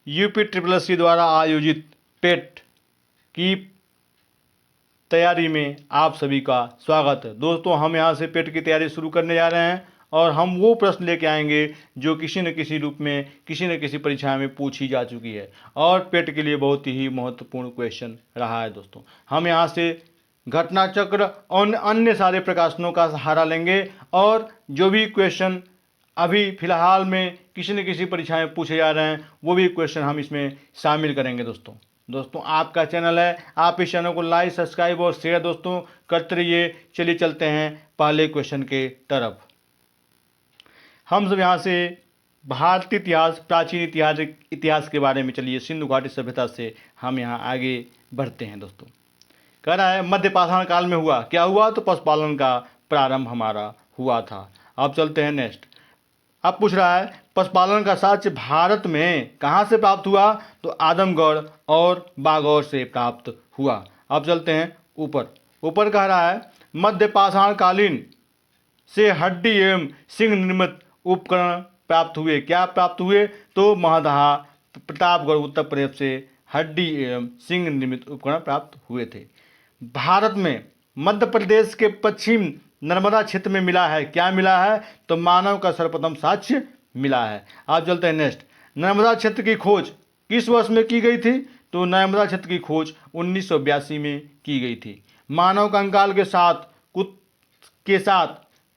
UP SSSC द्वारा आयोजित पेट की तैयारी में आप सभी का स्वागत है। दोस्तों, हम यहाँ से पेट की तैयारी शुरू करने जा रहे हैं और हम वो प्रश्न लेके आएंगे जो किसी न किसी रूप में किसी न किसी परीक्षा में पूछी जा चुकी है और पेट के लिए बहुत ही महत्वपूर्ण क्वेश्चन रहा है। दोस्तों, हम यहाँ से घटना चक्र और अन्य सारे प्रकाशनों का सहारा लेंगे और जो भी क्वेश्चन अभी फिलहाल में किसी न किसी परीक्षा में पूछे जा रहे हैं वो भी क्वेश्चन हम इसमें शामिल करेंगे। दोस्तों आपका चैनल है, आप इस चैनल को लाइक, सब्सक्राइब और शेयर दोस्तों करते रहिए। चलिए चलते हैं पहले क्वेश्चन के तरफ। हम सब यहाँ से भारतीय इतिहास, प्राचीन इतिहास के बारे में चलिए सिंधु घाटी सभ्यता से हम यहाँ आगे बढ़ते हैं। दोस्तों, कह रहा है मध्य पाषाण काल में हुआ क्या हुआ, तो पशुपालन का प्रारंभ हमारा हुआ था। अब चलते हैं नेक्स्ट। अब पूछ रहा है पशुपालन का साक्ष्य भारत में कहाँ से प्राप्त हुआ, तो आदमगढ़ और बागौर से प्राप्त हुआ। अब चलते हैं ऊपर कह रहा है मध्य पाषाण कालीन से हड्डी एवं सिंह निर्मित उपकरण प्राप्त हुए। क्या प्राप्त हुए, तो महदहा प्रतापगढ़ उत्तर प्रदेश से हड्डी एवं सिंह निर्मित उपकरण प्राप्त हुए थे। भारत में मध्य प्रदेश के पश्चिम नर्मदा क्षेत्र में मिला है। क्या मिला है, तो मानव का सर्वप्रथम साक्ष्य मिला है। आप चलते हैं नेक्स्ट। नर्मदा क्षेत्र की खोज किस वर्ष में की गई थी, तो नर्मदा क्षेत्र की खोज 1982 में की गई थी। मानव कंकाल के साथ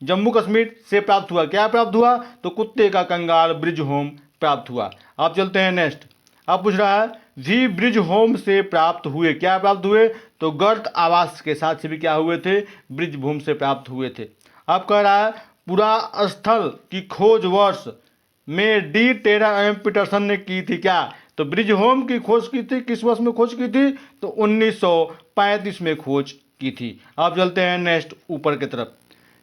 जम्मू कश्मीर से प्राप्त हुआ। क्या प्राप्त हुआ, तो कुत्ते का कंकाल ब्रिज होम प्राप्त हुआ। आप चलते हैं नेक्स्ट। अब पूछ रहा है भी ब्रिज होम से प्राप्त हुए। क्या प्राप्त हुए, तो गर्त आवास के साथ से भी क्या हुए थे, ब्रिज भूमि से प्राप्त हुए थे। अब कह रहा है पुरा स्थल की खोज वर्ष में डी टेरा एम पीटरसन ने की थी। क्या, तो ब्रिज होम की खोज की थी। किस वर्ष में खोज की थी, तो 1935 में खोज की थी। अब चलते हैं नेक्स्ट ऊपर की तरफ।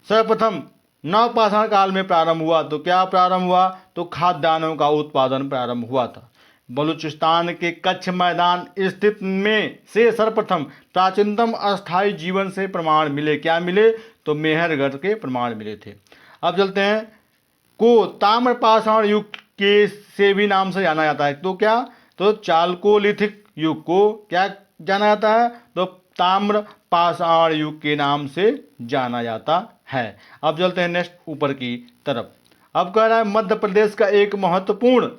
सर्वप्रथम नवपाषाण काल में प्रारंभ हुआ। तो क्या प्रारंभ हुआ, तो खाद्यान्नों का उत्पादन प्रारंभ हुआ था। बलूचिस्तान के कच्छ मैदान स्थित में से सर्वप्रथम प्राचीनतम अस्थायी जीवन से प्रमाण मिले। क्या मिले, तो मेहरगढ़ के प्रमाण मिले थे। अब चलते हैं को ताम्रपाषाण युग के से भी नाम से जाना जाता है। तो क्या, तो चालकोलिथिक युग को क्या जाना जाता है, तो ताम्रपाषाण युग के नाम से जाना जाता है। अब चलते हैं नेक्स्ट ऊपर की तरफ। अब कह रहा है मध्य प्रदेश का एक महत्वपूर्ण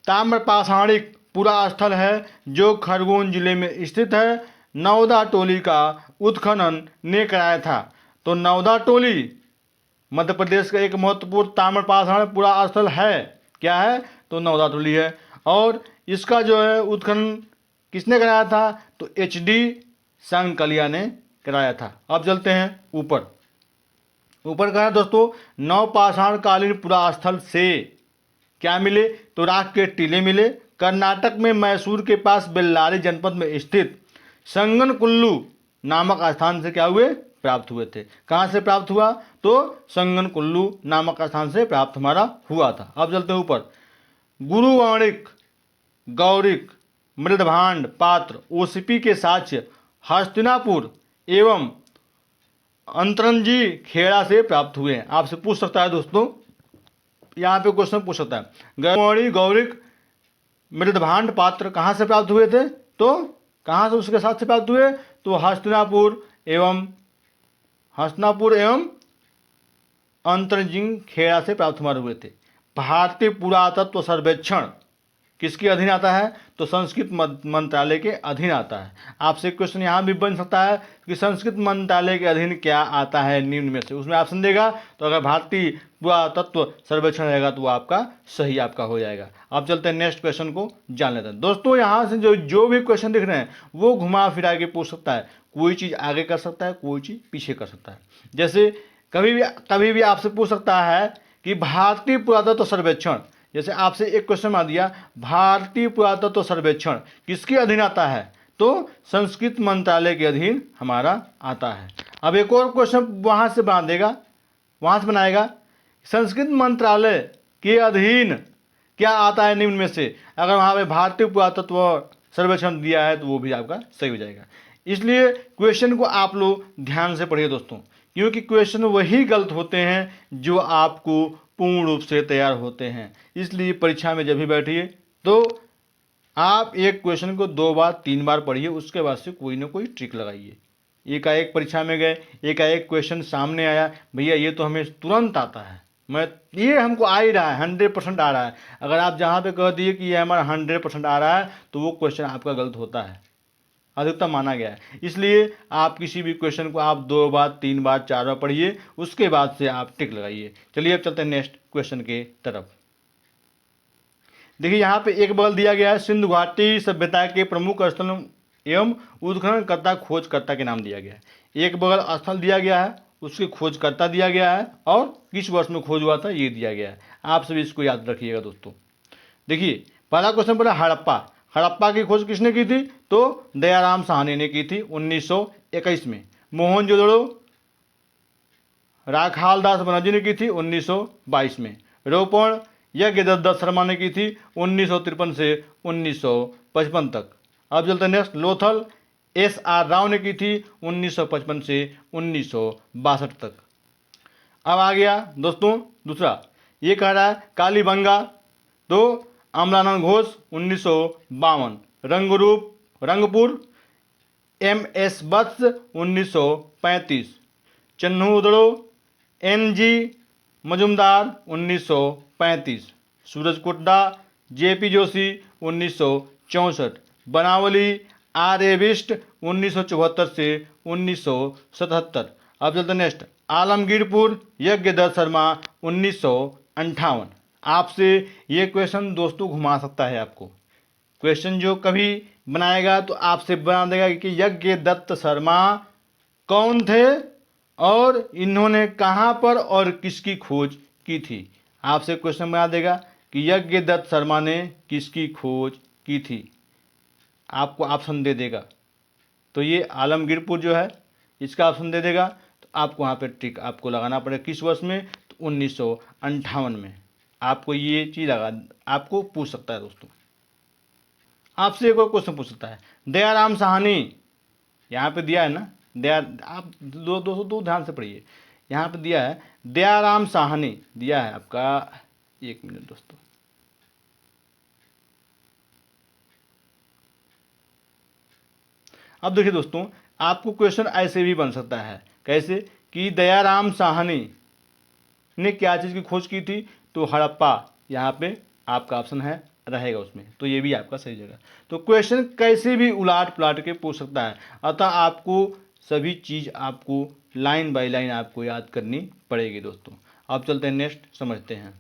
ताम्रपाषाणिक पुरा स्थल है जो खरगोन जिले में स्थित है। नौदा टोली का उत्खनन ने कराया था। तो नौदा टोली मध्य प्रदेश का एक महत्वपूर्ण ताम्रपाषाण पुरा स्थल है। क्या है, तो नौदा टोली है। और इसका जो है उत्खनन किसने कराया था, तो HD सांकलिया ने कराया था। अब चलते हैं ऊपर का है दोस्तों नवपाषाण कालीन पुरा स्थल से क्या मिले, तो राख के टीले मिले। कर्नाटक में मैसूर के पास बेल्लारी जनपद में स्थित संगनकुल्लू नामक स्थान से क्या हुए, प्राप्त हुए थे। कहाँ से प्राप्त हुआ, तो संगनकुल्लू नामक स्थान से प्राप्त हमारा हुआ था। अब चलते हैं ऊपर। गुरुवाणिक, गौरिक, मृदभांड पात्र OCP के साक्ष्य हस्तिनापुर एवं अंतरंजी खेड़ा से प्राप्त हुए हैं। आपसे पूछ सकता है दोस्तों, यहाँ पे क्वेश्चन पूछ सकता है गुरुवाणी, गौरिक, मृदभांड पात्र कहाँ से प्राप्त हुए थे, तो कहाँ से उसके साथ से प्राप्त हुए, तो हस्तिनापुर एवं अंतरजिंग खेड़ा से प्राप्त हमारे हुए थे। भारतीय पुरातत्व सर्वेक्षण किसके अधीन आता है, तो संस्कृत मंत्रालय के अधीन आता है। आपसे क्वेश्चन यहाँ भी बन सकता है कि संस्कृत मंत्रालय के अधीन क्या आता है निम्न में से, उसमें ऑप्शन देगा। तो अगर भारतीय पुरातत्व सर्वेक्षण रहेगा तो वो आपका सही आपका हो जाएगा। अब चलते हैं नेक्स्ट क्वेश्चन को जान लेते हैं। दोस्तों, यहाँ से जो भी क्वेश्चन दिख रहे हैं वो घुमा फिरा के पूछ सकता है। कोई चीज़ आगे कर सकता है, कोई चीज़ पीछे कर सकता है। जैसे कभी भी आपसे पूछ सकता है कि भारतीय पुरातत्व सर्वेक्षण, जैसे आपसे एक क्वेश्चन मान दिया भारतीय पुरातत्व सर्वेक्षण किसके अधीन आता है, तो संस्कृत मंत्रालय के अधीन हमारा आता है। अब एक और क्वेश्चन वहाँ से बनाएगा संस्कृत मंत्रालय के अधीन क्या आता है निम्न में से। अगर वहाँ पे भारतीय पुरातत्व सर्वेक्षण दिया है तो वो भी आपका सही हो जाएगा। इसलिए क्वेश्चन को आप लोग ध्यान से पढ़िए दोस्तों, क्योंकि क्वेश्चन वही गलत होते हैं जो आपको पूर्ण रूप से तैयार होते हैं। इसलिए परीक्षा में जब भी बैठिए तो आप एक क्वेश्चन को 2 बार 3 बार पढ़िए, उसके बाद से कोई ना कोई ट्रिक लगाइए। एकाएक परीक्षा में गए, एकाएक क्वेश्चन सामने आया, भैया ये तो हमें तुरंत आता है, मैं ये हमको आ ही रहा है, 100% आ रहा है। अगर आप जहाँ पे कह दिए कि ये हमारा 100% आ रहा है, तो वो क्वेश्चन आपका गलत होता है, अधिकतम माना गया है। इसलिए आप किसी भी क्वेश्चन को आप 2 बार 3 बार 4 बार पढ़िए, उसके बाद से आप टिक लगाइए। चलिए अब चलते हैं नेक्स्ट क्वेश्चन के तरफ। देखिए यहाँ पे एक बगल दिया गया है, सिंधु घाटी सभ्यता के प्रमुख स्थल एवं उत्खननकर्ता खोजकर्ता के नाम दिया गया है। एक बगल स्थल दिया गया है, उसके खोजकर्ता दिया गया है, और किस वर्ष में खोज हुआ था ये दिया गया है। आप सभी इसको याद रखिएगा दोस्तों। देखिए पहला क्वेश्चन बोला हड़प्पा। हड़प्पा की खोज किसने की थी? तो दयाराम साहनी ने की थी 1921 में। मोहनजोदड़ो राखालदास बनर्जी ने की थी 1922 में। रोपण यज्ञदत्त शर्मा ने की थी 1953 से 1955 तक। अब चलते नेक्स्ट। लोथल SR राव ने की थी 1955 से 1962 तक। अब आ गया दोस्तों दूसरा, ये कह रहा है कालीबंगा, तो अमलानंद घोष 1952। रंगपुर MS वत्स 1935। चन्हूदड़ो NG मजुमदार 1935। सूरजकुंडा JP जोशी 1964। बनावली RA बिष्ट 1974 से 1977। अब चलते नेक्स्ट। आलमगीरपुर यज्ञदत्त शर्मा 1958। आपसे ये क्वेश्चन दोस्तों घुमा सकता है आपको। क्वेश्चन जो कभी बनाएगा तो आपसे बना देगा कि यज्ञदत्त शर्मा कौन थे और इन्होंने कहाँ पर और किसकी खोज की थी। आपसे क्वेश्चन बना देगा कि यज्ञदत्त शर्मा ने किसकी खोज की थी, आपको ऑप्शन दे देगा। तो ये आलमगीरपुर जो है इसका ऑप्शन दे देगा, तो आपको वहाँ पे टिक आपको लगाना पड़ेगा। किस वर्ष में? तो 1958 में। आपको ये चीज़ आपको पूछ सकता है दोस्तों। आपसे एक और क्वेश्चन पूछ सकता है, दयाराम साहनी यहाँ पे दिया है ना, आप दोस्तों दो ध्यान से पढ़िए। यहाँ पे दिया है दयाराम साहनी, दिया है आपका, एक मिनट दोस्तों। अब देखिए दोस्तों, आपको क्वेश्चन ऐसे भी बन सकता है, कैसे कि दयाराम साहनी ने क्या चीज़ की खोज की थी? तो हड़प्पा, यहाँ पे आपका ऑप्शन है रहेगा उसमें, तो ये भी आपका सही जगह। तो क्वेश्चन कैसे भी उलाट पुलाट के पूछ सकता है, अतः आपको सभी चीज़ आपको लाइन बाय लाइन आपको याद करनी पड़ेगी दोस्तों। अब चलते हैं नेक्स्ट, समझते हैं।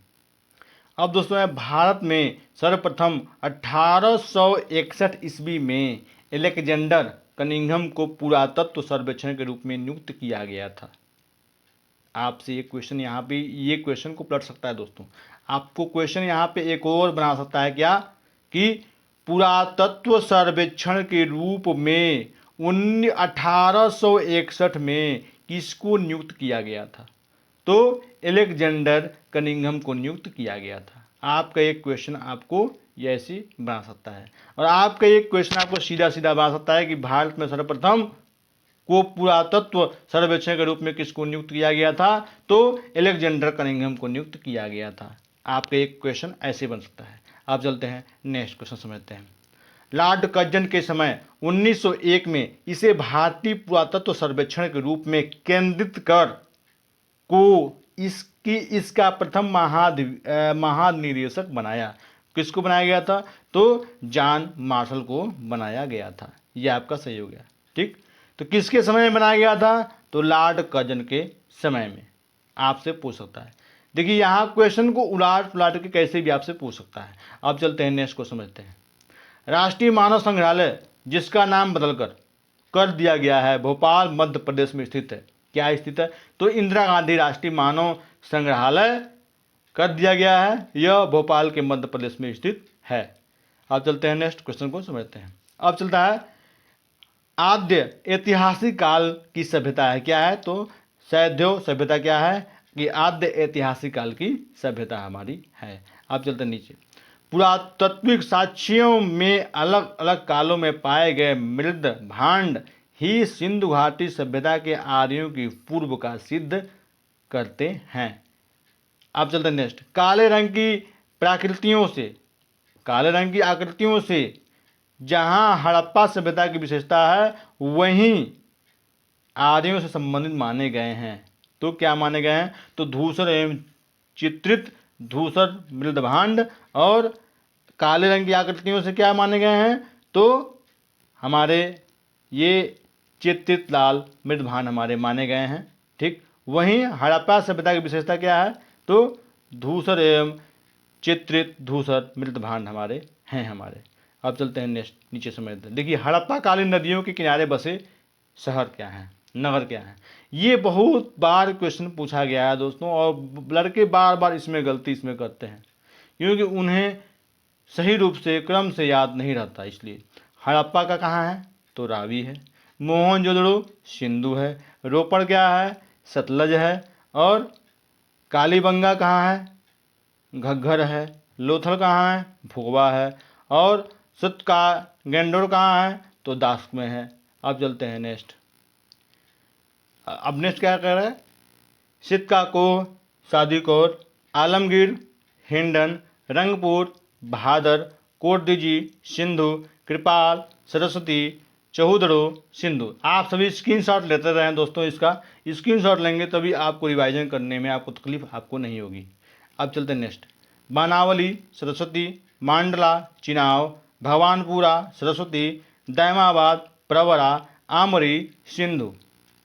अब दोस्तों है, भारत में सर्वप्रथम 1861 ईस्वी में एलेक्जेंडर कनिंघम को पुरातत्व सर्वेक्षण के रूप में नियुक्त किया गया था। आपसे ये क्वेश्चन यहाँ पे ये क्वेश्चन को पलट सकता है दोस्तों। आपको क्वेश्चन यहाँ पे एक और बना सकता है, क्या कि पुरातत्व सर्वेक्षण के रूप में 1861 में किसको नियुक्त किया गया था? तो एलेक्जेंडर कनिंघम को नियुक्त किया गया था। आपका एक क्वेश्चन आपको ये ऐसे बना सकता है, और आपका एक क्वेश्चन आपको सीधा सीधा बना सकता है कि भारत में सर्वप्रथम को पुरातत्व सर्वेक्षण के रूप में किसको नियुक्त किया गया था? तो एलेक्जेंडर कनिंघम को नियुक्त किया गया था। आपका एक क्वेश्चन ऐसे बन सकता है। आप चलते हैं नेक्स्ट क्वेश्चन समझते हैं। लॉर्ड कर्जन के समय 1901 में इसे भारतीय पुरातत्व सर्वेक्षण के रूप में केंद्रित कर को इसका प्रथम महानिदेशक बनाया। किसको बनाया गया था? तो जॉन मार्शल को बनाया गया था। यह आपका सही हो गया, ठीक। तो किसके समय में बनाया गया था? तो लॉर्ड कर्जन के समय में। आपसे पूछ सकता है। देखिए यहाँ क्वेश्चन को उलाट पुलाट के कैसे भी आपसे पूछ सकता है। अब चलते हैं नेक्स्ट को समझते हैं। राष्ट्रीय मानव संग्रहालय, जिसका नाम बदलकर कर दिया गया है, भोपाल मध्य प्रदेश में स्थित है। क्या स्थित है? तो इंदिरा गांधी राष्ट्रीय मानव संग्रहालय कर दिया गया है, यह भोपाल के मध्य प्रदेश में स्थित है। अब चलते हैं नेक्स्ट क्वेश्चन को समझते हैं। अब चलता है आद्य ऐतिहासिक काल की सभ्यता है, क्या है? तो सैध्यो सभ्यता क्या है? कि आद्य ऐतिहासिक काल की सभ्यता हमारी है। अब चलते हैं नीचे। पुरातात्विक साक्ष्यों में अलग अलग कालों में पाए गए मृद भांड ही सिंधु घाटी सभ्यता के आर्यों की पूर्व का सिद्ध करते हैं। अब चलते हैं नेक्स्ट। काले रंग की आकृतियों से जहाँ हड़प्पा सभ्यता की विशेषता है वहीं आर्यों से संबंधित माने गए हैं। तो क्या माने गए हैं? तो धूसर एवं चित्रित धूसर मृदभांड और काले रंग की आकृतियों से क्या माने गए हैं? तो हमारे ये चित्रित लाल मृदभांड हमारे माने गए हैं। ठीक, वहीं हड़प्पा सभ्यता की विशेषता क्या है? तो धूसर एवं चित्रित धूसर मृदभांड हमारे हैं हमारे। अब चलते हैं नेक्स्ट, नीचे समझते हैं। देखिए, हड़प्पा कालीन नदियों के किनारे बसे शहर क्या है, नगर क्या है? ये बहुत बार क्वेश्चन पूछा गया है दोस्तों, और लड़के बार बार इसमें गलती इसमें करते हैं क्योंकि उन्हें सही रूप से क्रम से याद नहीं रहता। इसलिए हड़प्पा का कहाँ है? तो रावी है। मोहनजोदड़ो सिंधु है। रोपड़ क्या है? सतलज है। और कालीबंगा कहाँ है? घग्घर है। लोथल कहाँ है? भुगवा है। और सुत का गेंडोर कहाँ है? तो दास्क में है। अब चलते हैं नेक्स्ट। अब नेक्स्ट क्या कह रहा है? सितकाकोह, सादीकोट, आलमगीर, हिंडन, रंगपुर, बहादुर, कोटदीजी, सिंधु, कृपाल, सरस्वती, चौहुदड़ो, सिंधु। आप सभी स्क्रीनशॉट लेते रहें दोस्तों, इसका स्क्रीनशॉट लेंगे तभी आपको रिवाइजन करने में आपको तकलीफ आपको नहीं होगी। अब चलते हैं नेक्स्ट। बानावली, सरस्वती, मांडला, चिनाव, भगवानपुरा, सरस्वती, दैमाबाद, प्रवरा, आमरी, सिंधु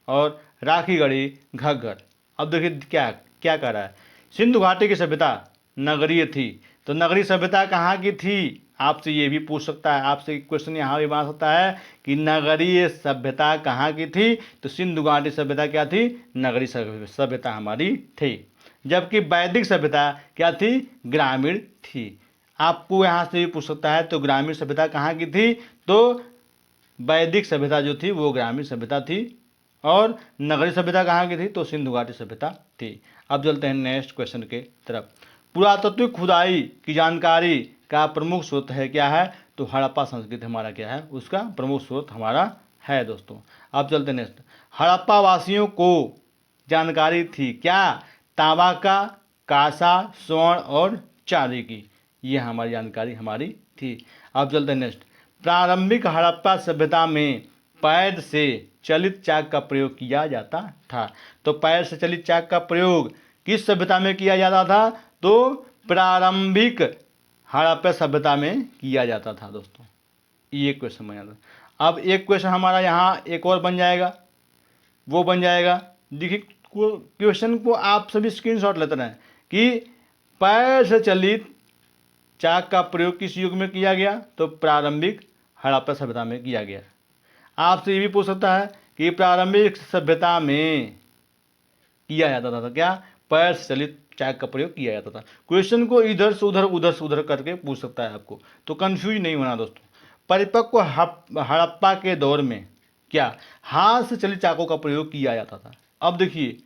और राखीगढ़ी, घग्गर। अब देखिए क्या क्या कह रहा है। सिंधु घाटी की सभ्यता नगरीय थी। तो नगरीय सभ्यता कहाँ की थी? आपसे ये भी पूछ सकता है, आपसे क्वेश्चन यहाँ भी बना सकता है कि नगरीय सभ्यता कहाँ की थी? तो सिंधु घाटी सभ्यता क्या थी? नगरीय सभ्यता हमारी थी। जबकि वैदिक सभ्यता क्या थी? ग्रामीण थी। आपको यहाँ से भी पूछ सकता है, तो ग्रामीण सभ्यता कहाँ की थी? तो वैदिक सभ्यता जो थी वो ग्रामीण सभ्यता थी। और नगरीय सभ्यता कहाँ की थी? तो सिंधु घाटी सभ्यता थी। अब चलते हैं नेक्स्ट क्वेश्चन के तरफ। पुरातात्विक खुदाई की जानकारी का प्रमुख स्रोत है क्या है? तो हड़प्पा संस्कृति हमारा क्या है? उसका प्रमुख स्रोत हमारा है दोस्तों। अब चलते हैं नेक्स्ट। हड़प्पा वासियों को जानकारी थी क्या? तांबा का, कांसा, स्वर्ण और चांदी की। ये हमारी जानकारी हमारी थी। अब चलते हैं नेक्स्ट। प्रारंभिक हड़प्पा सभ्यता में पैर से चलित चाक का प्रयोग किया जाता था। तो पैर से चलित चाक का प्रयोग किस सभ्यता में किया जाता था? तो प्रारंभिक हड़प्पा सभ्यता में किया जाता था दोस्तों। ये क्वेश्चन बन जाता। अब एक क्वेश्चन हमारा यहाँ एक और बन जाएगा, वो बन जाएगा, देखिए क्वेश्चन को आप सभी स्क्रीनशॉट लेते रहें कि पैर से चलित चाक का प्रयोग किस युग में किया गया? तो प्रारंभिक हड़प्पा सभ्यता में किया गया। आपसे ये भी पूछ सकता है कि प्रारंभिक सभ्यता में किया जाता था क्या? पैर से चलित चाक का प्रयोग किया जाता था। क्वेश्चन को इधर से उधर करके पूछ सकता है आपको, तो कंफ्यूज नहीं होना दोस्तों। परिपक्व हड़प्पा के दौर में क्या हाथ से चलित चाकों का प्रयोग किया जाता था? अब देखिए,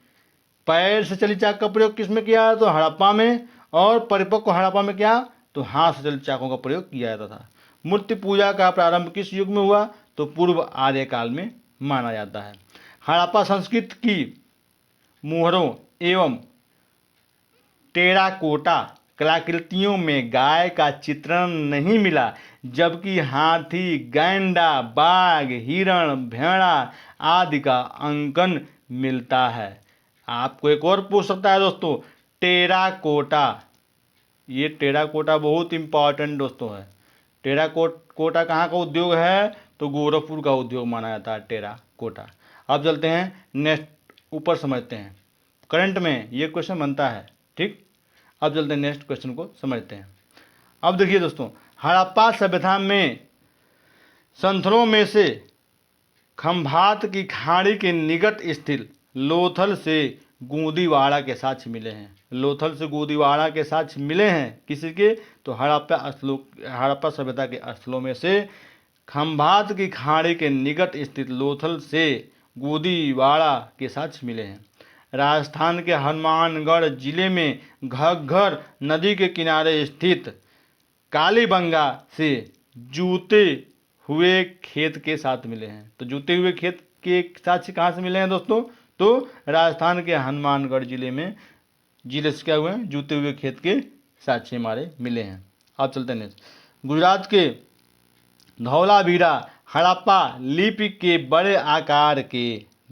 पैर से चलित चाक का प्रयोग किस में किया? तो हड़प्पा में। और परिपक्व हड़प्पा में क्या? तो हाथ से चलित चाकों का प्रयोग किया जाता था। मूर्ति पूजा का प्रारंभ किस युग में हुआ? तो पूर्व आर्य काल में माना जाता है। हड़प्पा संस्कृति की मुहरों एवं टेराकोटा कलाकृतियों में गाय का चित्रण नहीं मिला, जबकि हाथी, गैंडा, बाघ, हिरण, भेड़ा आदि का अंकन मिलता है। आपको एक और पूछ सकता है दोस्तों, टेराकोटा। ये टेराकोटा बहुत इंपॉर्टेंट दोस्तों है। टेराकोटा कहाँ का उद्योग है? तो गोरखपुर का उद्योग माना जाता है टेराकोटा। अब चलते हैं नेक्स्ट, ऊपर समझते हैं। करंट में ये क्वेश्चन बनता है, ठीक। अब चलते हैं नेक्स्ट क्वेश्चन को समझते हैं। अब देखिए दोस्तों, हड़प्पा सभ्यता में संथरों में से खंभात की खाड़ी के निकट स्थित लोथल से गोदीवाड़ा के साक्ष्य मिले हैं। लोथल से गोदीवाड़ा के साक्ष्य मिले हैं किसी के? तो हड़प्पा सभ्यता के स्थलों में से खंभात की खाड़ी के निकट स्थित लोथल से गोदीवाड़ा के साक्ष्य मिले हैं। राजस्थान के हनुमानगढ़ जिले में घग्घर नदी के किनारे स्थित कालीबंगा से जूते हुए खेत के साथ मिले हैं। तो जूते हुए खेत के साक्ष्य कहाँ से मिले हैं दोस्तों? तो राजस्थान के हनुमानगढ़ जिले से क्या हुए हैं? जूते हुए खेत के साक्ष्य हमारे मिले हैं। अब चलते हैं नेक्स्ट। गुजरात के धौलावीरा हड़प्पा लिपि के बड़े आकार के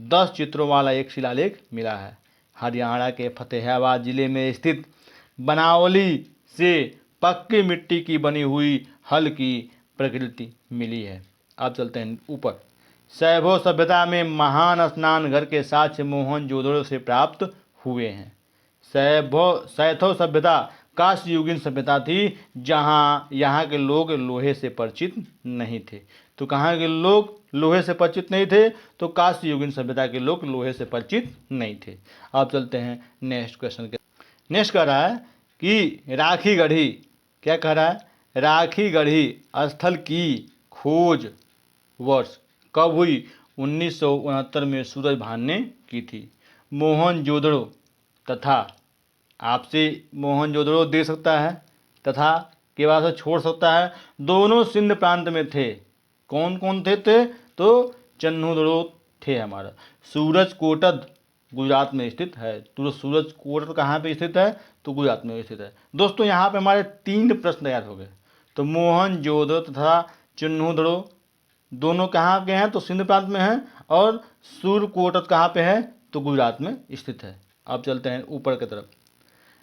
10 चित्रों वाला एक शिलालेख मिला है। हरियाणा के फतेहाबाद जिले में स्थित बनावली से पक्की मिट्टी की बनी हुई हल की प्रकृति मिली है। अब चलते हैं ऊपर। शैव सभ्यता में महान स्नान घर के साक्ष्य मोहनजोदड़ो से प्राप्त हुए हैं। शैथव सभ्यता कांस्य युगीन सभ्यता थी, जहाँ यहाँ के लोग लोहे से परिचित नहीं थे। तो कहाँ के लोग लोहे से परिचित नहीं थे? तो कांस्य युगीन सभ्यता के लोग लोहे से परिचित नहीं थे। अब चलते हैं नेक्स्ट क्वेश्चन के। नेक्स्ट कह रहा है कि राखी गढ़ी, क्या कह रहा है? राखी गढ़ी स्थल की खोज वर्ष कब हुई? 1969 में सूरज भान ने की थी। मोहनजोदड़ो तथा, आपसे मोहनजोदड़ो दे सकता है तथा के बाद से छोड़ सकता है, दोनों सिंध प्रांत में थे। कौन कौन थे? तो चन्हूदड़ो थे हमारा। सूरज कोटद गुजरात में स्थित है। तो सूरज कोटद कहाँ पे स्थित है? तो गुजरात में स्थित है। दोस्तों यहाँ पे हमारे 3 प्रश्न तैयार हो गए। तो मोहनजोदड़ो तथा चन्हूदड़ो दोनों कहाँ के हैं? तो सिंध प्रांत में हैं। और सूरकोटद कहाँ पे है? तो गुजरात में स्थित है। अब चलते हैं ऊपर की तरफ।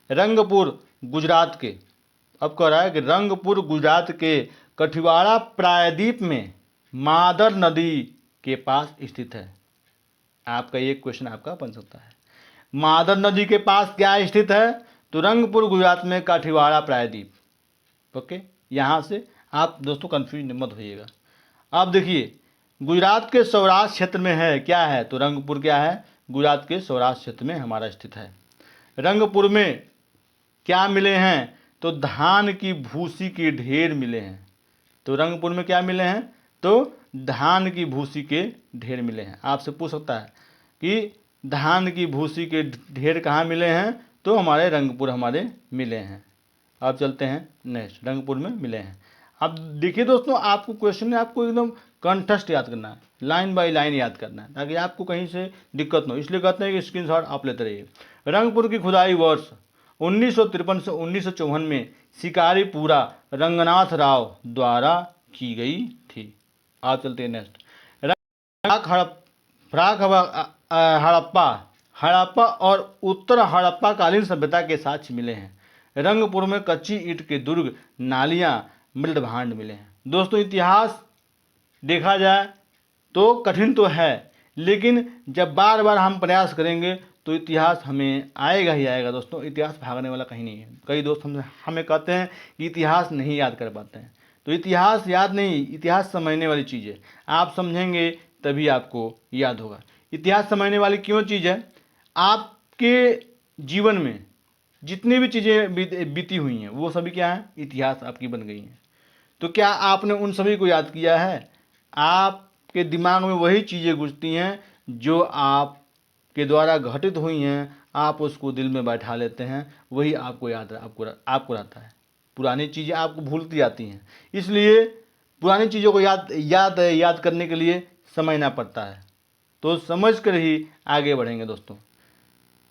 रंगपुर गुजरात के, अब कह रहा है कि रंगपुर गुजरात के कठिवाड़ा प्रायद्वीप में मादर नदी के पास स्थित है। आपका एक क्वेश्चन आपका बन सकता है, मादर नदी के पास क्या स्थित है? तो रंगपुर गुजरात में काठीवाड़ा प्रायद्वीप। ओके, यहाँ से आप दोस्तों कंफ्यूज मत होइएगा। अब देखिए, गुजरात के सौराष्ट्र क्षेत्र में है, क्या है? तो रंगपुर क्या है? गुजरात के सौराष्ट्र क्षेत्र में हमारा स्थित है। रंगपुर में क्या मिले हैं? तो धान की भूसी के ढेर मिले हैं। तो रंगपुर में क्या मिले हैं? तो धान की भूसी के ढेर मिले हैं। आपसे पूछ सकता है कि धान की भूसी के ढेर कहाँ मिले हैं? तो हमारे रंगपुर हमारे मिले हैं। अब चलते हैं नेक्स्ट, रंगपुर में मिले हैं। अब देखिए दोस्तों, आपको क्वेश्चन है, आपको एकदम कंठस्थ याद करना है, लाइन बाय लाइन याद करना है, ताकि आपको कहीं से दिक्कत न हो। इसलिए कहते हैं कि स्क्रीनशॉट आप लेते रहिए। रंगपुर की खुदाई वर्ष 1953 से 1954 में शिकारीपुरा रंगनाथ राव द्वारा की गई थी। आप चलते हैं नेक्स्ट। हड़प्पा और उत्तर हड़प्पा कालीन सभ्यता के साक्ष्य मिले हैं। रंगपुर में कच्ची ईंट के दुर्ग, नालियां, मृद भांड मिले हैं। दोस्तों इतिहास देखा जाए तो कठिन तो है, लेकिन जब बार बार हम प्रयास करेंगे तो इतिहास हमें आएगा ही आएगा। दोस्तों इतिहास भागने वाला कहीं नहीं है। कई दोस्त हमें कहते हैं कि इतिहास नहीं याद कर पाते हैं। तो इतिहास याद नहीं, इतिहास समझने वाली चीज़ है। आप समझेंगे तभी आपको याद होगा। इतिहास समझने वाली क्यों चीज़ है? आपके जीवन में जितनी भी चीज़ें बीती हुई हैं वो सभी क्या है? इतिहास आपकी बन गई हैं। तो क्या आपने उन सभी को याद किया है? आपके दिमाग में वही चीज़ें घुसती हैं जो आपके द्वारा घटित हुई हैं, आप उसको दिल में बैठा लेते हैं, वही आपको याद आपको रहता है। पुरानी चीज़ें आपको भूलती जाती हैं, इसलिए पुरानी चीज़ों को याद करने के लिए समझना पड़ता है। तो समझ कर ही आगे बढ़ेंगे दोस्तों।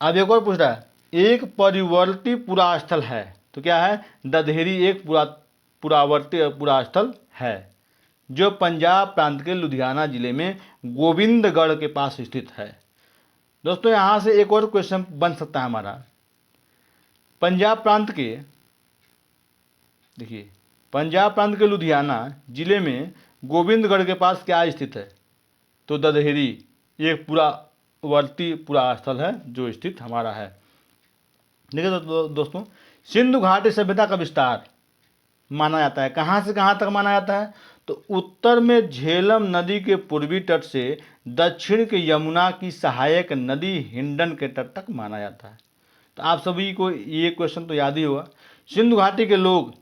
अब एक और पूछ रहा है, एक परिवर्ती पुरास्थल है। तो क्या है? दधेरी एक पुरावर्ती पुरास्थल है जो पंजाब प्रांत के लुधियाना जिले में गोविंदगढ़ के पास स्थित है। दोस्तों यहाँ से एक और क्वेश्चन बन सकता है हमारा। पंजाब प्रांत के, देखिए, पंजाब प्रांत के लुधियाना जिले में गोविंदगढ़ के पास क्या स्थित है? तो दधेरी एक पुरावर्ती पुरास्थल है जो स्थित हमारा है। देखिए दोस्तों, सिंधु घाटी सभ्यता का विस्तार माना जाता है। कहाँ से कहाँ तक माना जाता है? तो उत्तर में झेलम नदी के पूर्वी तट से दक्षिण के यमुना की सहायक नदी हिंडन के तट तक माना जाता है। तो आप सभी को ये क्वेश्चन तो याद ही होगा। सिंधु घाटी के लोग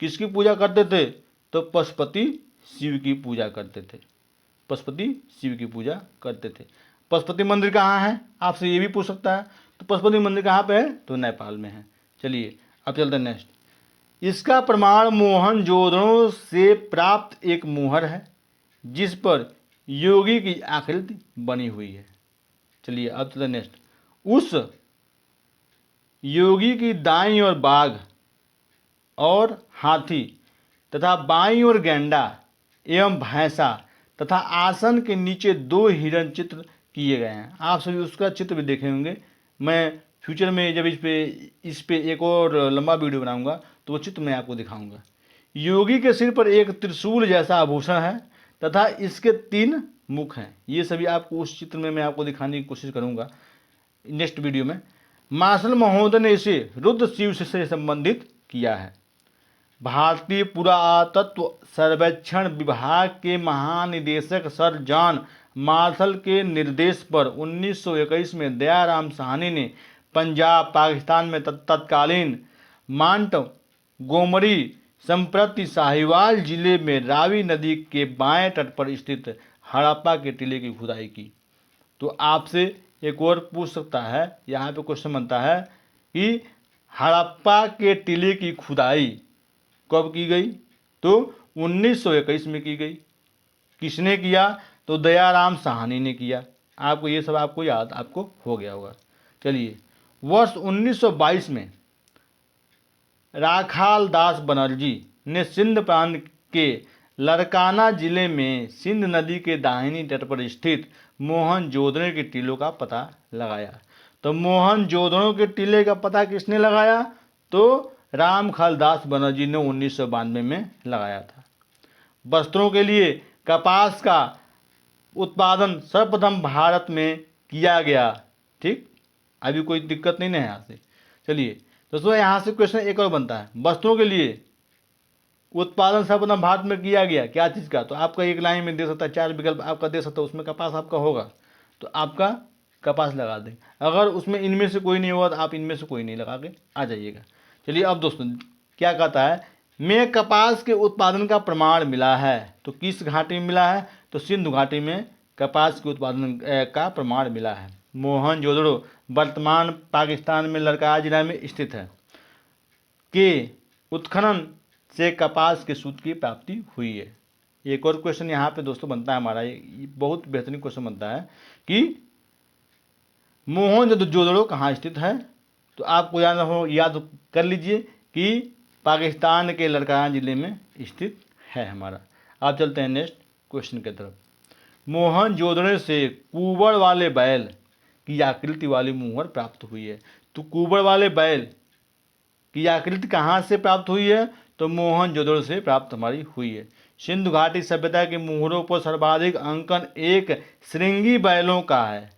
किसकी पूजा करते थे? तो पशुपति शिव की पूजा करते थे। पशुपति शिव की पूजा करते थे। पशुपति मंदिर कहाँ है? आपसे ये भी पूछ सकता है। तो पशुपति मंदिर कहाँ पे है? तो नेपाल में है। चलिए अब चलते हैं नेक्स्ट। इसका प्रमाण मोहनजोदड़ो से प्राप्त एक मुहर है जिस पर योगी की आकृति बनी हुई है। चलिए अब चलते हैं नेक्स्ट। उस योगी की दाईं ओर बाघ और हाथी तथा बाईं ओर गैंडा एवं भैंसा तथा आसन के नीचे 2 हिरण चित्र किए गए हैं। आप सभी उसका चित्र भी देखे होंगे। मैं फ्यूचर में जब इस पे एक और लंबा वीडियो बनाऊंगा तो वो चित्र मैं आपको दिखाऊंगा। योगी के सिर पर एक त्रिशूल जैसा आभूषण है तथा इसके 3 मुख हैं। ये सभी आपको उस चित्र में मैं आपको दिखाने की कोशिश करूंगा नेक्स्ट वीडियो में। मार्शल महोदय ने इसे रुद्र शिव से संबंधित किया है। भारतीय पुरातत्व सर्वेक्षण विभाग के महानिदेशक सर जॉन मार्शल के निर्देश पर 1921 में दयाराम साहनी ने पंजाब पाकिस्तान में तत्कालीन मांट गोमरी संप्रति साहिवाल जिले में रावी नदी के बाएं तट पर स्थित हड़प्पा के टीले की खुदाई की। तो आपसे एक और पूछ सकता है, यहाँ पे क्वेश्चन बनता है कि हड़प्पा के टीले की खुदाई कब की गई? तो 1921 में की गई। किसने किया? तो दयाराम साहनी ने किया। आपको ये सब आपको याद आपको हो गया होगा। चलिए, वर्ष 1922 में राखाल दास बनर्जी ने सिंध प्रांत के लड़काना जिले में सिंध नदी के दाहिनी तट पर स्थित मोहनजोदड़ो के टीलों का पता लगाया। तो मोहनजोदड़ो के टीले का पता किसने लगाया? तो रामखाल दास बनर्जी ने 1992 में लगाया था। वस्त्रों के लिए कपास का उत्पादन सर्वप्रथम भारत में किया गया। ठीक, अभी कोई दिक्कत नहीं है यहाँ से। चलिए दोस्तों, यहाँ से क्वेश्चन एक और बनता है, वस्त्रों के लिए उत्पादन सर्वप्रथम भारत में किया गया क्या चीज़ का? तो आपका एक लाइन में दे सकता है, 4 विकल्प आपका दे सकता है, उसमें कपास आपका होगा तो आपका कपास लगा दें। अगर उसमें इनमें से कोई नहीं होगा तो आप इनमें से कोई नहीं लगा के आ जाइएगा। चलिए अब दोस्तों क्या कहता है, में कपास के उत्पादन का प्रमाण मिला है। तो किस घाटी में मिला है? तो सिंधु घाटी में कपास के उत्पादन का प्रमाण मिला है। मोहनजोदड़ो वर्तमान पाकिस्तान में लड़काना जिला में स्थित है। के उत्खनन से कपास के सूत की प्राप्ति हुई है। एक और क्वेश्चन यहाँ पे दोस्तों बनता है हमारा, ये बहुत बेहतरीन क्वेश्चन बनता है कि मोहनजोदड़ो कहाँ स्थित है? तो आपको याद कर लीजिए कि पाकिस्तान के लड़काना जिले में स्थित है हमारा। आप चलते हैं नेक्स्ट क्वेश्चन की तरफ। मोहनजोदड़ो से कुबड़ वाले बैल की आकृति वाली मुहर प्राप्त हुई है। तो कुबड़ वाले बैल की आकृति कहाँ से प्राप्त हुई है? तो मोहनजोदड़ो से प्राप्त हमारी हुई है। सिंधु घाटी सभ्यता के मुहरों पर सर्वाधिक अंकन एक श्रृंगी बैलों का है,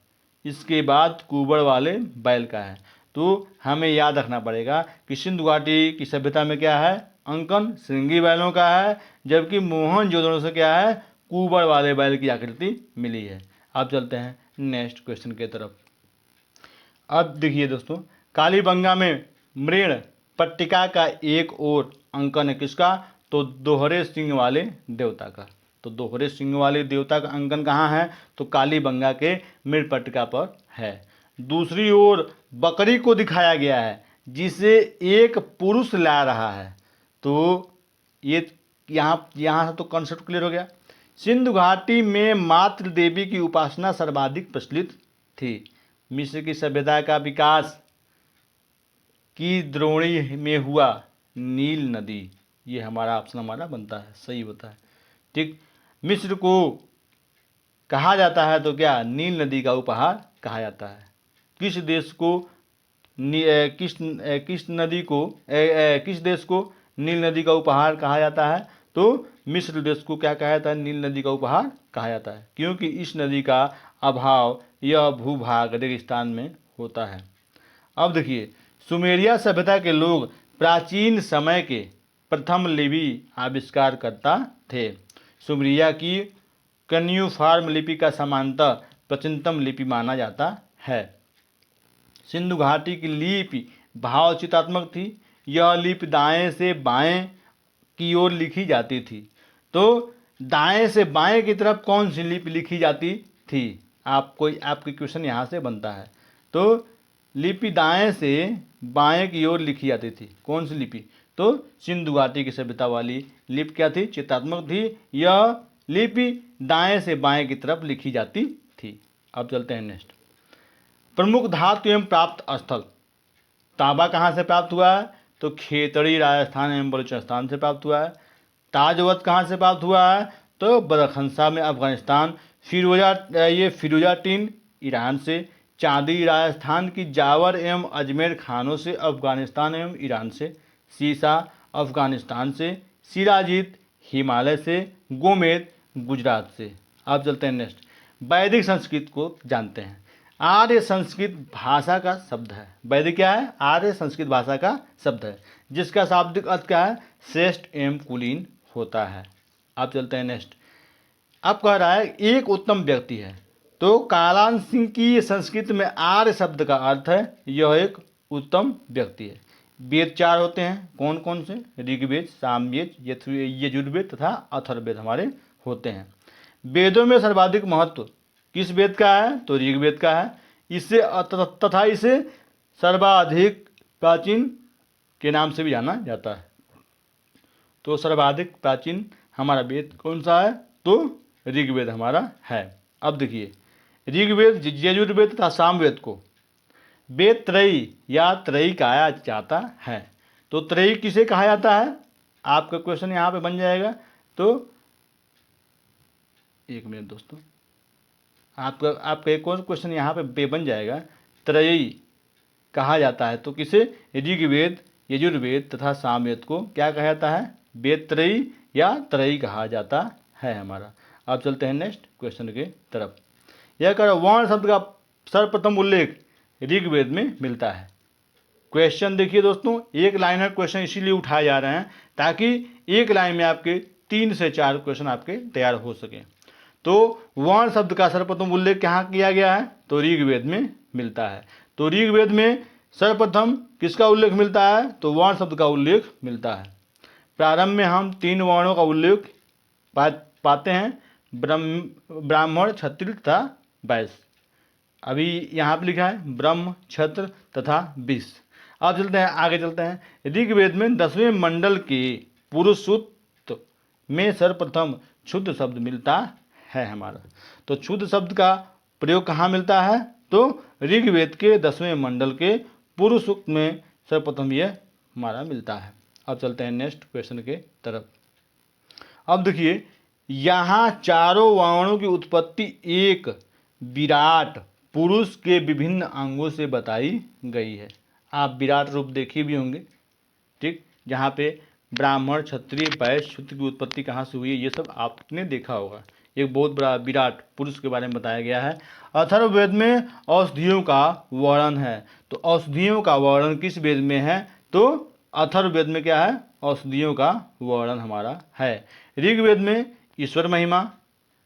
इसके बाद कुबड़ वाले बैल का है। तो हमें याद रखना पड़ेगा कि सिंधु घाटी की सभ्यता में क्या है? अंकन श्रृंगी बैलों का है, जबकि मोहनजोदड़ो से क्या है? कुबड़ वाले बैल की आकृति मिली है। अब चलते हैं नेक्स्ट क्वेश्चन की तरफ। अब देखिए दोस्तों, कालीबंगा में मृण पट्टिका का एक और अंकन है किसका? तो दोहरे सिंह वाले देवता का। तो दोहरे सिंह वाले देवता का अंकन कहाँ है? तो कालीबंगा के मृण पट्टिका पर है। दूसरी ओर बकरी को दिखाया गया है जिसे एक पुरुष ला रहा है। तो ये यहाँ से तो कॉन्सेप्ट क्लियर हो गया। सिंधु घाटी में मातृ देवी की उपासना सर्वाधिक प्रचलित थी। मिस्र की सभ्यता का विकास की द्रोणी में हुआ। नील नदी, ये हमारा ऑप्शन हमारा बनता है, सही होता है। ठीक, मिस्र को कहा जाता है तो क्या? नील नदी का उपहार कहा जाता है। किस देश को किस देश को नील नदी का उपहार कहा जाता है? तो मिस्र देश को क्या कहा जाता है? नील नदी का उपहार कहा जाता है, क्योंकि इस नदी का अभाव यह भूभाग रेगिस्तान में होता है। अब देखिए, सुमेरिया सभ्यता के लोग प्राचीन समय के प्रथम लिपि आविष्कारकर्ता थे। सुमेरिया की कन्यूफार्म लिपि का समानतः प्राचीनतम लिपि माना जाता है। सिंधु घाटी की लिपि भावचित्रात्मक थी। यह लिपि दाएं से बाएं की ओर लिखी जाती थी। तो दाएं से बाएं की तरफ कौन सी लिपि लिखी जाती थी? आपकी क्वेश्चन यहाँ से बनता है। तो लिपि दाएं से बाएं की ओर लिखी जाती थी। कौन सी लिपि? तो सिंधु घाटी की सभ्यता वाली लिपि क्या थी? चित्रात्मक थी। यह लिपि दाएं से बाएं की तरफ लिखी जाती थी। अब चलते हैं नेक्स्ट। प्रमुख धातु एवं प्राप्त स्थल। तांबा कहाँ से प्राप्त हुआ है? तो खेतड़ी राजस्थान एवं बलूचिस्तान से प्राप्त हुआ है। ताजवत कहाँ से प्राप्त हुआ है? तो बरखंसा में अफगानिस्तान, फिरोजाटीन ईरान से, चांदी राजस्थान की जावर एवं अजमेर खानों से अफगानिस्तान एवं ईरान से, सीसा अफगानिस्तान से, सिराजीत हिमालय से, गोमेद गुजरात से। अब चलते हैं नेक्स्ट, वैदिक संस्कृत को जानते हैं। आर्य संस्कृत भाषा का शब्द है। वैदिक क्या है? आर्य संस्कृत भाषा का शब्द है, जिसका शाब्दिक अर्थ क्या है? श्रेष्ठ एवं कुलीन होता है। अब चलते हैं नेक्स्ट, अब कह रहा है एक उत्तम व्यक्ति है। तो कालान सिंह की संस्कृत में आर्य शब्द का अर्थ है यह एक उत्तम व्यक्ति है। वेद 4 होते हैं, कौन कौन से? ऋग्वेद, सामवेद, यजुर्वेद तथा अथर्ववेद हमारे होते हैं। वेदों में सर्वाधिक महत्व किस वेद का है? तो ऋग्वेद का है। इसे तथा इसे सर्वाधिक प्राचीन के नाम से भी जाना जाता है। तो सर्वाधिक प्राचीन हमारा वेद कौन सा है? तो ऋग्वेद हमारा है। अब देखिए, ऋग्वेद, यजुर्वेद तथा सामवेद को वेद त्रयी या त्रयी कहा जाता है। तो त्रयी किसे कहा जाता है? आपका क्वेश्चन यहाँ पे बन जाएगा। तो एक मिनट दोस्तों, आपका एक और क्वेश्चन यहाँ पे बन जाएगा, त्रयी कहा जाता है तो किसे? ऋग्वेद, यजुर्वेद तथा सामवेद को क्या कहा जाता है? वेद त्रयी या त्रयी कहा जाता है हमारा। अब चलते हैं नेक्स्ट क्वेश्चन के तरफ। यह कर वर्ण शब्द का सर्वप्रथम उल्लेख ऋग्वेद में मिलता है। क्वेश्चन देखिए दोस्तों, एक लाइनर क्वेश्चन इसीलिए उठाए जा रहे हैं ताकि एक लाइन में आपके 3 से 4 क्वेश्चन आपके तैयार हो सके। तो वर्ण शब्द का सर्वप्रथम उल्लेख कहाँ किया गया है? तो ऋग्वेद में मिलता है। तो ऋग्वेद में सर्वप्रथम किसका उल्लेख मिलता है? तो वर्ण शब्द का उल्लेख मिलता है। प्रारंभ में हम 3 वर्णों का उल्लेख पाते हैं, ब्राह्मण, क्षत्रिय तथा वैश्य। अभी यहाँ पर लिखा है ब्रह्म, क्षत्र तथा वैश्य। अब चलते हैं आगे, चलते हैं ऋग्वेद में 10वें मंडल के पुरुष सूक्त में सर्वप्रथम क्षुद्र शब्द मिलता है हमारा। तो क्षुद्र शब्द का प्रयोग कहाँ मिलता है? तो ऋग्वेद के 10वें मंडल के पुरुष सूक्त में सर्वप्रथम यह हमारा मिलता है। अब चलते हैं नेक्स्ट क्वेश्चन के तरफ। अब देखिए, यहाँ चारों वर्णों की उत्पत्ति एक विराट पुरुष के विभिन्न अंगों से बताई गई है। आप विराट रूप देखे भी होंगे, ठीक, जहाँ पे ब्राह्मण, क्षत्रिय, वैश्य, शूद्र की उत्पत्ति कहाँ से हुई है, ये सब आपने देखा होगा। एक बहुत बड़ा विराट पुरुष के बारे में बताया गया है। अथर्ववेद में औषधियों का वर्णन है। तो औषधियों का वर्णन किस वेद में है? तो अथर्ववेद में क्या है? औषधियों का वर्णन हमारा है। ऋग्वेद में ईश्वर महिमा,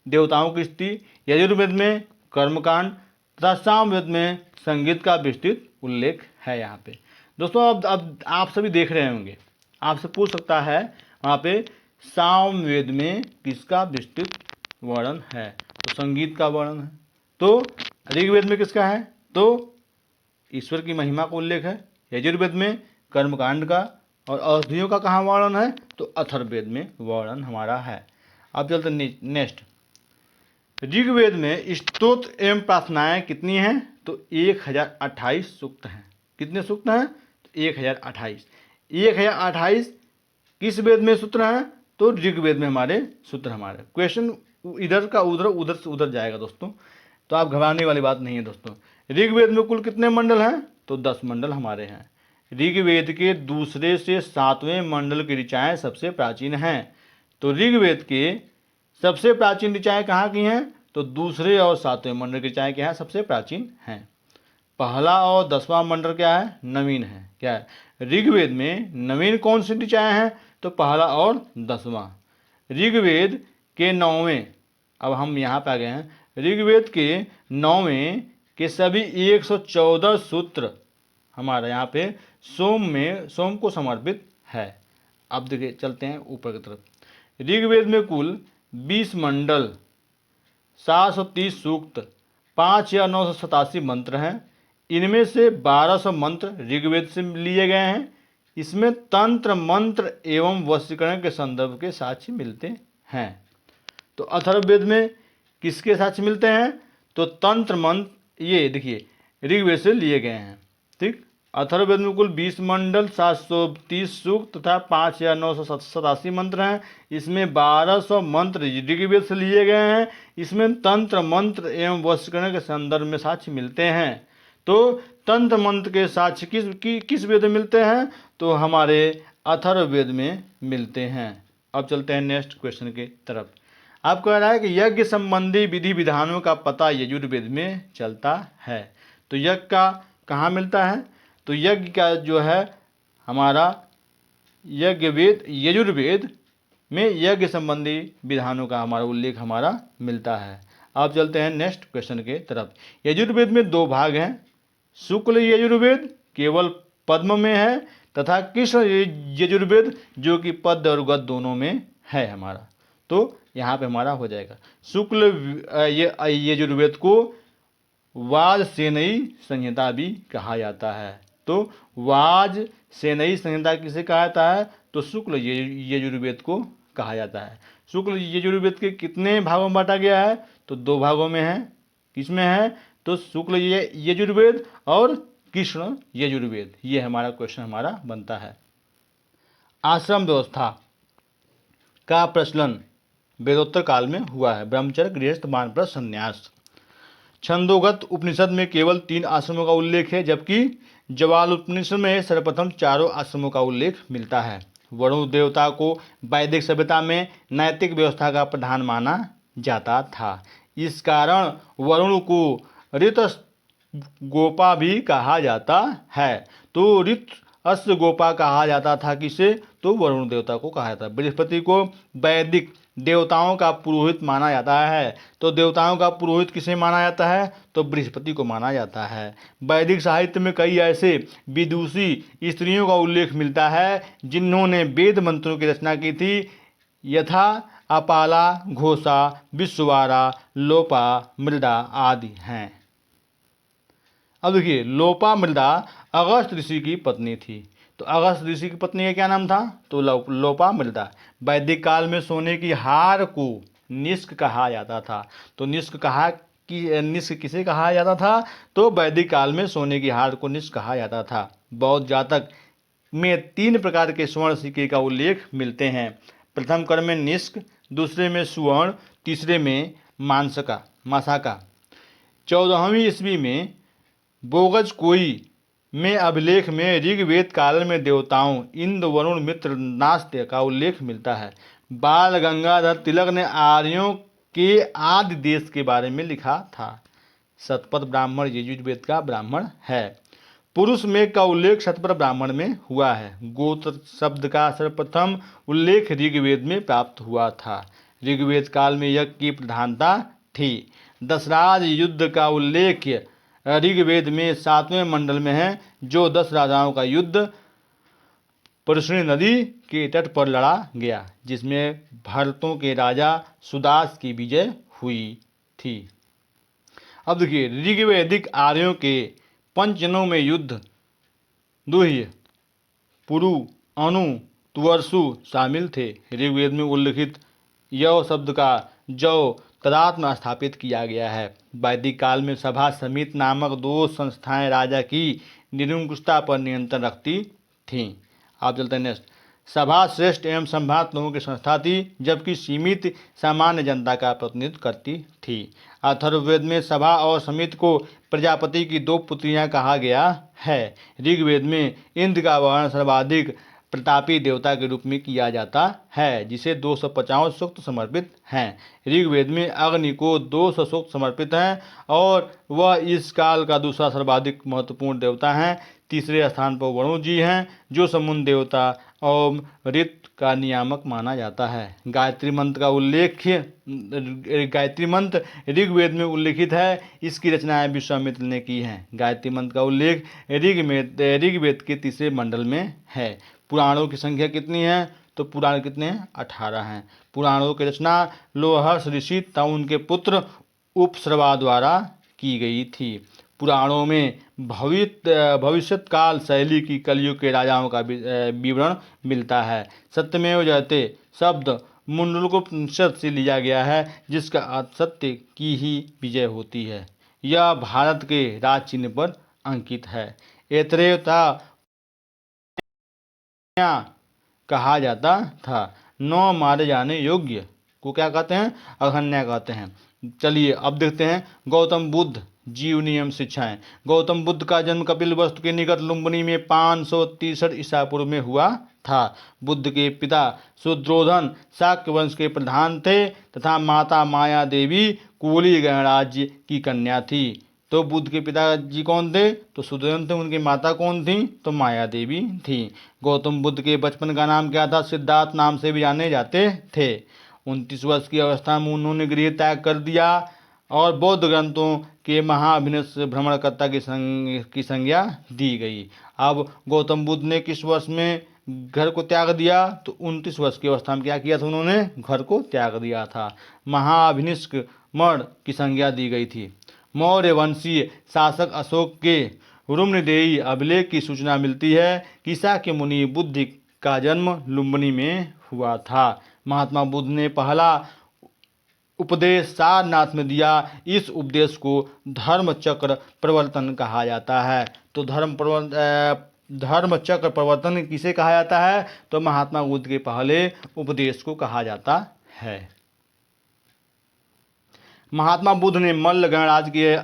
देवताओं की स्थिति, यजुर्वेद में कर्मकांड तथा सामवेद में संगीत का विस्तृत उल्लेख है यहाँ पे। दोस्तों अब आप सभी देख रहे होंगे, आपसे पूछ सकता है वहाँ पे सामवेद में किसका विस्तृत वर्णन है? तो संगीत का वर्णन है। तो ऋग्वेद में किसका है? तो ईश्वर की महिमा का उल्लेख है। यजुर्वेद में कर्मकांड का, और औषधियों का कहाँ वर्णन है? तो अथर्ववेद में वर्णन हमारा है। अब चलते नेक्स्ट, ऋग्वेद में स्तोत्र एवं प्रार्थनाएं कितनी हैं? तो 1028 सूक्त हैं। कितने सूक्त हैं? तो 1028। 1028 किस वेद में सूत्र हैं? तो ऋग्वेद में हमारे सूत्र हमारे। क्वेश्चन इधर का उधर, उधर से उधर जाएगा दोस्तों, तो आप घबराने वाली बात नहीं है दोस्तों। ऋग्वेद में कुल कितने मंडल हैं? तो 10 मंडल हमारे हैं। ऋग्वेद के दूसरे से 7वें मंडल की ऋचाएँ सबसे प्राचीन हैं। तो ऋग्वेद के सबसे प्राचीन ऋचाएँ कहाँ की हैं? तो दूसरे और 7वें मंडल की ऋचाएँ क्या है? सबसे प्राचीन हैं। पहला और 10वां मंडल क्या है? नवीन है। क्या है? ऋग्वेद में नवीन कौन सी ऋचाएँ हैं? तो पहला और 10वां। ऋग्वेद के 9वें, अब हम यहाँ पे आ गए हैं, ऋग्वेद के 9वें के सभी 114 सूत्र हमारा यहाँ पे सोम को समर्पित है। अब देखिए, चलते हैं ऊपर की तरफ। ऋग्वेद में कुल 20 मंडल, 730 सूक्त, 5 या 987 मंत्र हैं। इनमें से 1200 मंत्र ऋग्वेद से लिए गए हैं। इसमें तंत्र, मंत्र एवं वशीकरण के संदर्भ के साक्ष्य मिलते हैं। तो अथर्ववेद में किसके साक्ष्य मिलते हैं? तो तंत्र, मंत्र, ये देखिए ऋग्वेद से लिए गए हैं। ठीक, अथर्ववेद में कुल 20 मंडल, 730 सूक्त तथा 5987 मंत्र हैं। इसमें 1200 मंत्र ऋग्वेद से लिए गए हैं। इसमें तंत्र मंत्र एवं वशीकरण के संदर्भ में साक्ष्य मिलते हैं। तो तंत्र मंत्र के साक्ष्य किस वेद में मिलते हैं? तो हमारे अथर्ववेद में मिलते हैं। अब चलते हैं नेक्स्ट क्वेश्चन की तरफ। आप कह रहा है कि यज्ञ संबंधी विधि विधानों का पता यजुर्वेद में चलता है। तो यज्ञ का कहाँ मिलता है? तो यज्ञ का जो है हमारा यजुर्वेद में यज्ञ संबंधी विधानों का हमारा उल्लेख हमारा मिलता है। अब चलते हैं नेक्स्ट क्वेश्चन के तरफ। यजुर्वेद में 2 भाग हैं। शुक्ल यजुर्वेद केवल पद्म में है तथा कृष्ण यजुर्वेद जो कि पद्य और गद्य दोनों में है हमारा। तो यहाँ पे हमारा हो जाएगा शुक्ल यजुर्वेद को वाजसेनयी संहिता भी कहा जाता है। तो वाजसेनयी संहिता किसे कहा जाता है? तो शुक्ल यजुर्वेद को कहा जाता है। शुक्ल यजुर्वेद के कितने भागों में बांटा गया है? तो 2 भागों में है। किसमें है? तो शुक्ल यजुर्वेद और कृष्ण यजुर्वेद। ये हमारा क्वेश्चन हमारा बनता है। आश्रम व्यवस्था का प्रचलन वेदोत्तर काल में हुआ है। ब्रह्मचर्य, गृहस्थ, वानप्रस्थ, संन्यास। छंदोगत उपनिषद में केवल 3 आश्रमों का उल्लेख है, जबकि जवाल उपनिषद में सर्वप्रथम 4 आश्रमों का उल्लेख मिलता है। वरुण देवता को वैदिक सभ्यता में नैतिक व्यवस्था का प्रधान माना जाता था। इस कारण वरुण को ऋत गोपा भी कहा जाता है। तो ऋत अश्व गोपा कहा जाता था किसे? तो वरुण देवता को कहा जाता है। बृहस्पति को वैदिक देवताओं का पुरोहित माना जाता है। तो देवताओं का पुरोहित किसे माना जाता है? तो बृहस्पति को माना जाता है। वैदिक साहित्य में कई ऐसे विदुषी स्त्रियों का उल्लेख मिलता है जिन्होंने वेद मंत्रों की रचना की थी, यथा अपाला, घोषा, विश्ववारा, लोपा, मृदा आदि हैं। अब देखिए, लोपा मृदा अगस्त ऋषि की पत्नी थी। तो अगस्त ऋषि की पत्नी का क्या नाम था? तो लोपा मृदा। वैदिक काल में सोने की हार को निष्क कहा जाता था। तो निष्क किसे कहा जाता था? तो वैदिक काल में सोने की हार को निष्क कहा जाता था। बौद्ध जातक में 3 प्रकार के स्वर्ण सिक्के का उल्लेख मिलते हैं। प्रथम क्रम में निष्क, दूसरे में सुवर्ण, तीसरे में मासाका। 14वीं ईस्वी में बोगज कोई में अभिलेख में ऋग्वेद काल में देवताओं इंद्र, वरुण, मित्र, नास्त्य का उल्लेख मिलता है। बाल गंगाधर तिलक ने आर्यों के आदि देश के बारे में लिखा था। शतपथ ब्राह्मण यजुर्वेद का ब्राह्मण है। पुरुष मेघ का उल्लेख शतपथ ब्राह्मण में हुआ है। गोत्र शब्द का सर्वप्रथम उल्लेख ऋग्वेद में प्राप्त हुआ था। ऋग्वेद काल में यज्ञ की प्रधानता थी। दशराज युद्ध का उल्लेख ऋग्वेद में 7वें मंडल में है, जो 10 राजाओं का युद्ध परशुनी नदी के तट पर लड़ा गया, जिसमें भरतों के राजा सुदास की विजय हुई थी। अब देखिए, ऋग्वैदिक आर्यों के पंचजनों में युद्ध, दुह्य, पुरु, अनु, तुवर्सु शामिल थे। ऋग्वेद में उल्लिखित यव शब्द का जव तदात्म स्थापित किया गया है। वैदिक काल में सभा समिति नामक 2 संस्थाएं राजा की निरंकुशता पर नियंत्रण रखती थीं। आप चलते हैं नेक्स्ट। सभा श्रेष्ठ एवं संभ्रांत लोगों की संस्था थी, जबकि सीमित सामान्य जनता का प्रतिनिधित्व करती थी। अथर्ववेद में सभा और समिति को प्रजापति की 2 पुत्रियां कहा गया है। ऋग्वेद में इंद्र का वर्णन सर्वाधिक प्रतापी देवता के रूप में किया जाता है, जिसे 250 सूक्त समर्पित हैं। ऋग्वेद में अग्नि को 200 सूक्त समर्पित हैं और वह इस काल का दूसरा सर्वाधिक महत्वपूर्ण देवता हैं। तीसरे स्थान पर वरुण जी हैं, जो समुद्र देवता और ऋतु का नियामक माना जाता है। गायत्री मंत्र ऋग्वेद में उल्लिखित है। इसकी रचनाएं विश्वामित्र ने की हैं। गायत्री मंत्र का उल्लेख ऋग्वेद के 3 मंडल में है। पुराणों की संख्या कितनी है? तो पुराण कितने हैं? 18 हैं। पुराणों की रचना लोहर्ष ऋषि तथा उनके पुत्र उपश्रवा द्वारा की गई थी। पुराणों में भविष्यत काल शैली की कलयुग के राजाओं का विवरण मिलता है। सत्यमेव जयते शब्द मुंडकोपनिषद से लिया गया है, जिसका अर्थ सत्य की ही विजय होती है। यह भारत के राज चिन्ह पर अंकित है। ऐतरेय कहा जाता था। 9 मारे जाने योग्य को क्या कहते हैं? अघन्या कहते हैं। चलिए अब देखते हैं गौतम बुद्ध जीवनी एवं शिक्षाएं। गौतम बुद्ध का जन्म कपिलवस्तु के निकट लुम्बिनी में 563 ईसा पूर्व में हुआ था। बुद्ध के पिता शुद्रोधन शाक्य वंश के प्रधान थे तथा माता माया देवी कुली गणराज्य की कन्या थी। तो बुद्ध के पिताजी कौन थे? तो शुद्रोधन थे। उनकी माता कौन थी? तो माया देवी थी। गौतम बुद्ध के बचपन का नाम क्या था? सिद्धार्थ नाम से भी जाने जाते थे। 29 वर्ष की अवस्था में उन्होंने गृह त्याग कर दिया और बौद्ध ग्रंथों के महाभिनिष्ठ भ्रमणकर्ता की संज्ञा दी गई। अब गौतम बुद्ध ने किस वर्ष में घर को त्याग दिया? तो 29 वर्ष की अवस्था में क्या किया था? उन्होंने घर को त्याग दिया था। महाभिनिष्क मण की संज्ञा दी गई थी। मौर्य वंशीय शासक अशोक के रुम्नदेयी अभिलेख की सूचना मिलती है कि शाक्य मुनि बुद्ध का जन्म लुम्बिनी में हुआ था। महात्मा बुद्ध ने पहला उपदेश सारनाथ में दिया। इस उपदेश को धर्म चक्र प्रवर्तन कहा जाता है। तो धर्म चक्र प्रवर्तन किसे कहा जाता है? तो महात्मा बुद्ध के पहले उपदेश को कहा जाता है। महात्मा बुद्ध ने मल्ल गणराज्य की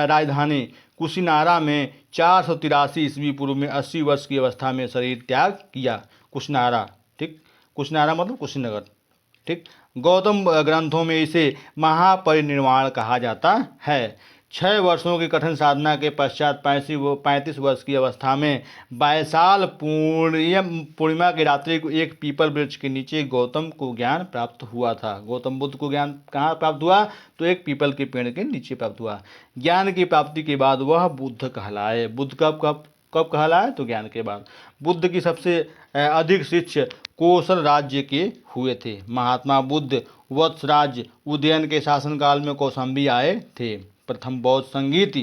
राजधानी कुशीनारा में 483 ईस्वी पूर्व में 80 वर्ष की अवस्था में शरीर त्याग किया। कुशीनारा, ठीक, कुशीनारा मतलब कुशीनगर, ठीक। गौतम ग्रंथों में इसे महापरिनिर्वाण कहा जाता है। 6 वर्षों की कठिन साधना के पश्चात 35 वर्ष की अवस्था में बायसाल पूर्णिमा की रात्रि को एक पीपल वृक्ष के नीचे गौतम को ज्ञान प्राप्त हुआ था। गौतम बुद्ध को ज्ञान कहाँ प्राप्त हुआ? तो एक पीपल के पेड़ के नीचे प्राप्त हुआ। ज्ञान की प्राप्ति के बाद वह बुद्ध कहलाए। बुद्ध कब कहलाए? तो ज्ञान के बाद। बुद्ध की सबसे अधिक शिष्य कोसल राज्य के हुए थे। महात्मा बुद्ध वत्स राज्य उदयन के शासनकाल में कौशाम्बी आए थे। प्रथम बौद्ध संगीत,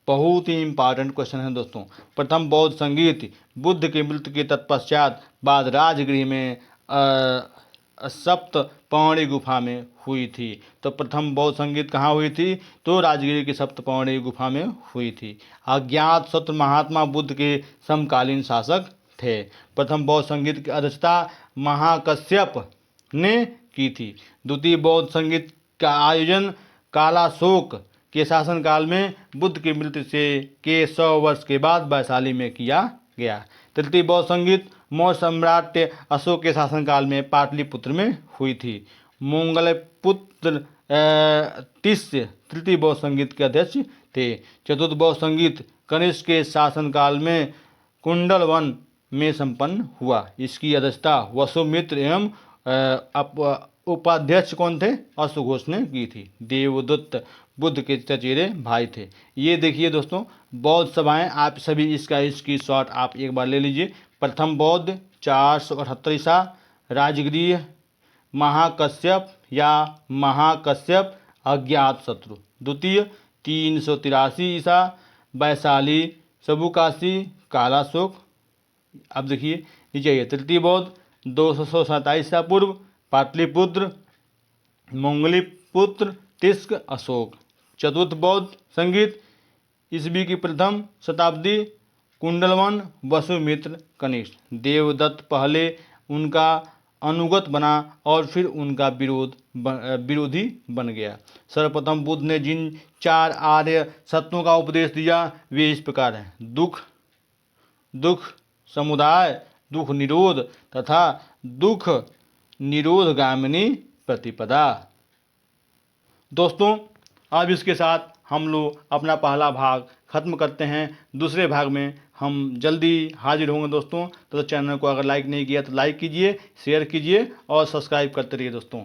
बहुत ही इंपॉर्टेंट क्वेश्चन है दोस्तों। प्रथम बौद्ध संगीत बुद्ध की मृत्यु के तत्पश्चात बाद राजगृह में सप्तपर्णी गुफा में हुई थी। तो प्रथम बौद्ध संगीत कहाँ हुई थी? तो राजगृह की सप्तपर्णी गुफा में हुई थी। अज्ञात शत्रु महात्मा बुद्ध के समकालीन शासक थे। प्रथम बौद्ध संगीत की अध्यक्षता महाकश्यप ने की थी। द्वितीय बौद्ध संगीत का आयोजन कालाशोक के शासनकाल में बुद्ध की मृत्यु के 100 वर्ष के बाद वैशाली में किया गया। तृतीय बौद्ध संगीत मौर्य सम्राट अशोक के शासनकाल में पाटलिपुत्र में हुई थी। मोंगलपुत्र तिस्य तृतीय बौद्ध संगीत के अध्यक्ष थे। चतुर्थ बौद्ध संगीत कनिष्क के शासनकाल में कुंडलवन में संपन्न हुआ। इसकी अध्यक्षता वसुमित्र एवं उपाध्यक्ष कौन थे? अश्वघोष ने की थी। देवदत्त बुद्ध के चचेरे भाई थे। ये देखिए दोस्तों बौद्ध सभाएं, आप सभी इसकी शॉर्ट आप एक बार ले लीजिए। प्रथम बौद्ध 478 ईसा राजगृह महाकश्यप अज्ञात शत्रु। द्वितीय 383 ईसा वैशाली सबुकाशी कालाशोक। अब देखिए नीचे आइए। तृतीय बौद्ध 227 ईसा पूर्व पाटलिपुत्र मोंगलीपुत्र तिस्क अशोक। चतुर्थ बौद्ध संगीत ईस्वी की प्रथम शताब्दी कुंडलवन वसुमित्र कनिष्क। देवदत्त पहले उनका अनुगत बना और फिर उनका विरोधी बन गया। सर्वप्रथम बुद्ध ने जिन 4 आर्य सत्यों का उपदेश दिया वे इस प्रकार हैं: दुख समुदाय, दुख निरोध तथा दुख निरोधगामिनी प्रतिपदा। दोस्तों अब इसके साथ हम लोग अपना पहला भाग खत्म करते हैं। दूसरे भाग में हम जल्दी हाजिर होंगे दोस्तों। तो चैनल को अगर लाइक नहीं किया तो लाइक कीजिए, शेयर कीजिए और सब्सक्राइब करते रहिए दोस्तों।